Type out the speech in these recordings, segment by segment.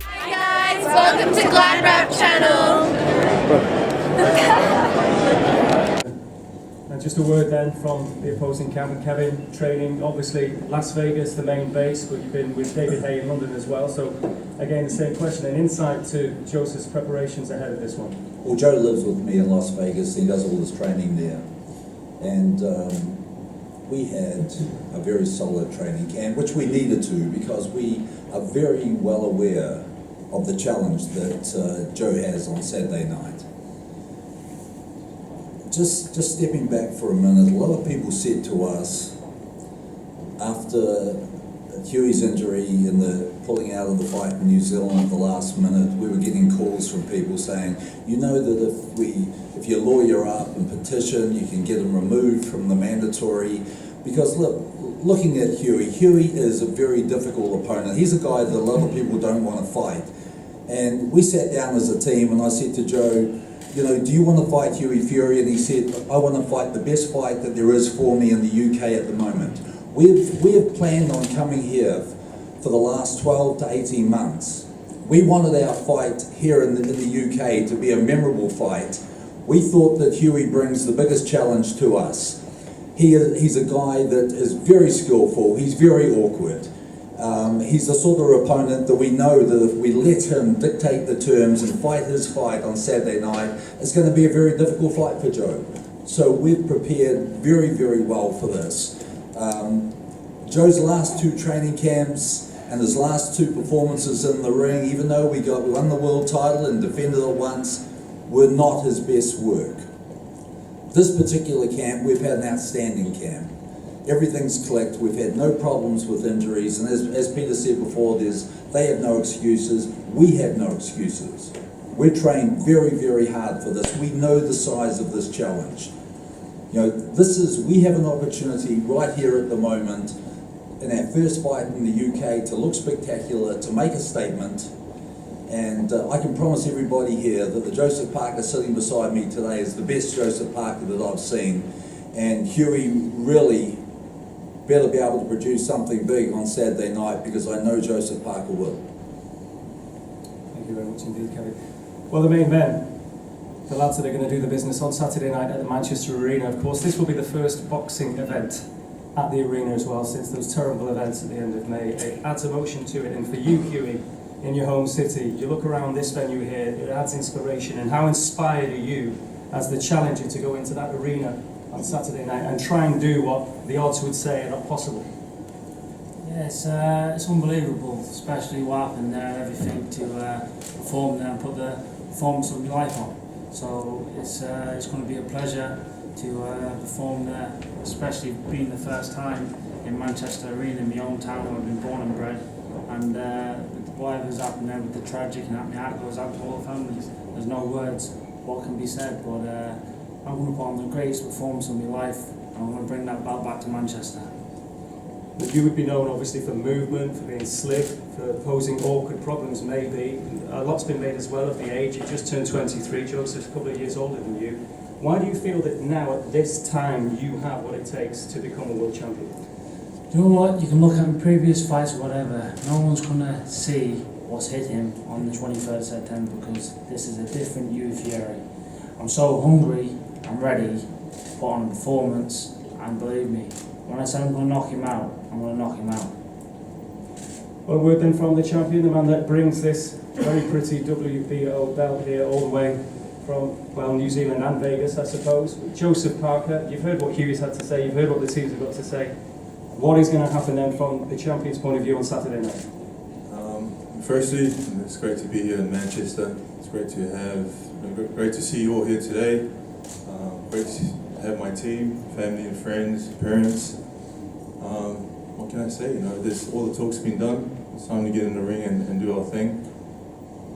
Hi guys, welcome to GladrapChannel. And just a word then from the opposing camp. Kevin, training, obviously Las Vegas, the main base, but you've been with David Hay in London as well. So again, the same question, an insight to Joseph's preparations ahead of this one. Well, Joe lives with me in Las Vegas. He does all his training there. And we had a very solid training camp, which we needed to, because we are very well aware of the challenge that Joe has on Saturday night. Just stepping back for a minute, a lot of people said to us after Hughie's injury and the pulling out of the fight in New Zealand at the last minute, we were getting calls from people saying, you know that if you lawyer up and petition, you can get him removed from the mandatory. Because look, looking at Hughie is a very difficult opponent. He's a guy that a lot of people don't want to fight. And we sat down as a team and I said to Joe, you know, do you want to fight Hughie Fury? And he said, I want to fight the best fight that there is for me in the UK at the moment. We have planned on coming here for the last 12 to 18 months. We wanted our fight here in the UK to be a memorable fight. We thought that Hughie brings the biggest challenge to us. He's a guy that is very skillful, he's very awkward. He's the sort of opponent that we know that if we let him dictate the terms and fight his fight on Saturday night, it's going to be a very difficult fight for Joe. So we've prepared very, very well for this. Joe's last two training camps and his last two performances in the ring, even though we won the world title and defended it once, were not his best work. This particular camp, we've had an outstanding camp. Everything's clicked, we've had no problems with injuries, and as Peter said before, they have no excuses, we have no excuses. We're trained very, very hard for this. We know the size of this challenge. You know, we have an opportunity right here at the moment in our first fight in the UK to look spectacular, to make a statement, and I can promise everybody here that the Joseph Parker sitting beside me today is the best Joseph Parker that I've seen, and Hughie really better be able to produce something big on Saturday night, because I know Joseph Parker will. Thank you very much indeed, Kevin. Well, the main men, the lads that are going to do the business on Saturday night at the Manchester Arena. Of course, this will be the first boxing event at the arena as well, since those terrible events at the end of May. It adds emotion to it, and for you, Hughie, in your home city, you look around this venue here, it adds inspiration. And how inspired are you as the challenger to go into that arena on Saturday night and try and do what the odds would say are not possible? Yeah, it's unbelievable, especially what happened there, everything to perform there and put the performance of my life on. So it's going to be a pleasure to perform there, especially being the first time in Manchester Arena, in my own town where I've been born and bred. And whatever's happened there with the tragic, and my heart goes out to all the families. There's no words what can be said, but I'm going to put on the greatest performance of my life, and I'm going to bring that belt back to Manchester. But you would be known obviously for movement, for being slick, for posing awkward problems maybe. A lot's been made as well of the age. You just turned 23, Joseph's a couple of years older than you. Why do you feel that now at this time you have what it takes to become a world champion? You know what, you can look at previous fights or whatever, no one's going to see what's hit him on the 23rd of September, because this is a different Hughie Fury. I'm so hungry, I'm ready, put on a performance, and believe me, when I say I'm going to knock him out, I'm going to knock him out. Well, word then from the champion, the man that brings this very pretty WBO belt here all the way from, well, New Zealand and Vegas, I suppose. Joseph Parker, you've heard what Hughie's had to say, you've heard what the teams have got to say. What is going to happen then from the champion's point of view on Saturday night? Firstly, it's great to be here in Manchester. It's great to see you all here today. Great to have my team, family and friends, parents. What can I say? You know, all the talk's been done. It's time to get in the ring and do our thing.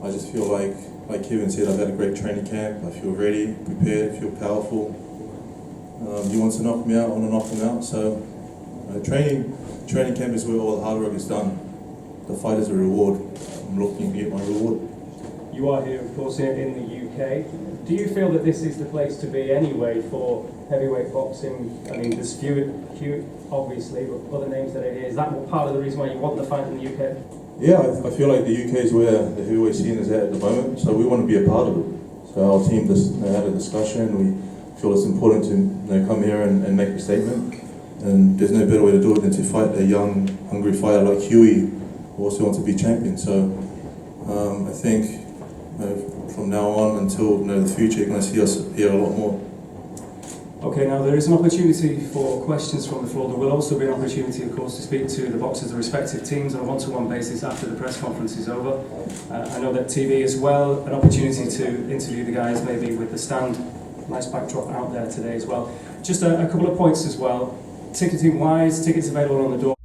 I just feel like Kevin said, I've had a great training camp. I feel ready, prepared, feel powerful. You want to knock me out, I want to knock him out. So training camp is where all the hard work is done. The fight is a reward. I'm looking to get my reward. You are here, of course, in the UK. Do you feel that this is the place to be anyway for heavyweight boxing? I mean, there's few obviously, but other names that are here. Is that part of the reason why you want the fight in the UK? Yeah, I feel like the UK is where the heavyweight scene is at the moment, so we want to be a part of it. So our team just had a discussion. We feel it's important to come here and make a statement. And there's no better way to do it than to fight a young, hungry fighter like Hughie, who also wants to be champion. So I think from now on until the future, you're going to see us here a lot more. Okay, now there is an opportunity for questions from the floor. There will also be an opportunity, of course, to speak to the boxers, the respective teams, on a one-to-one basis after the press conference is over. I know that TV as well, an opportunity to interview the guys, maybe with the stand. Nice backdrop out there today as well. Just a couple of points as well. Ticketing-wise, tickets available on the door.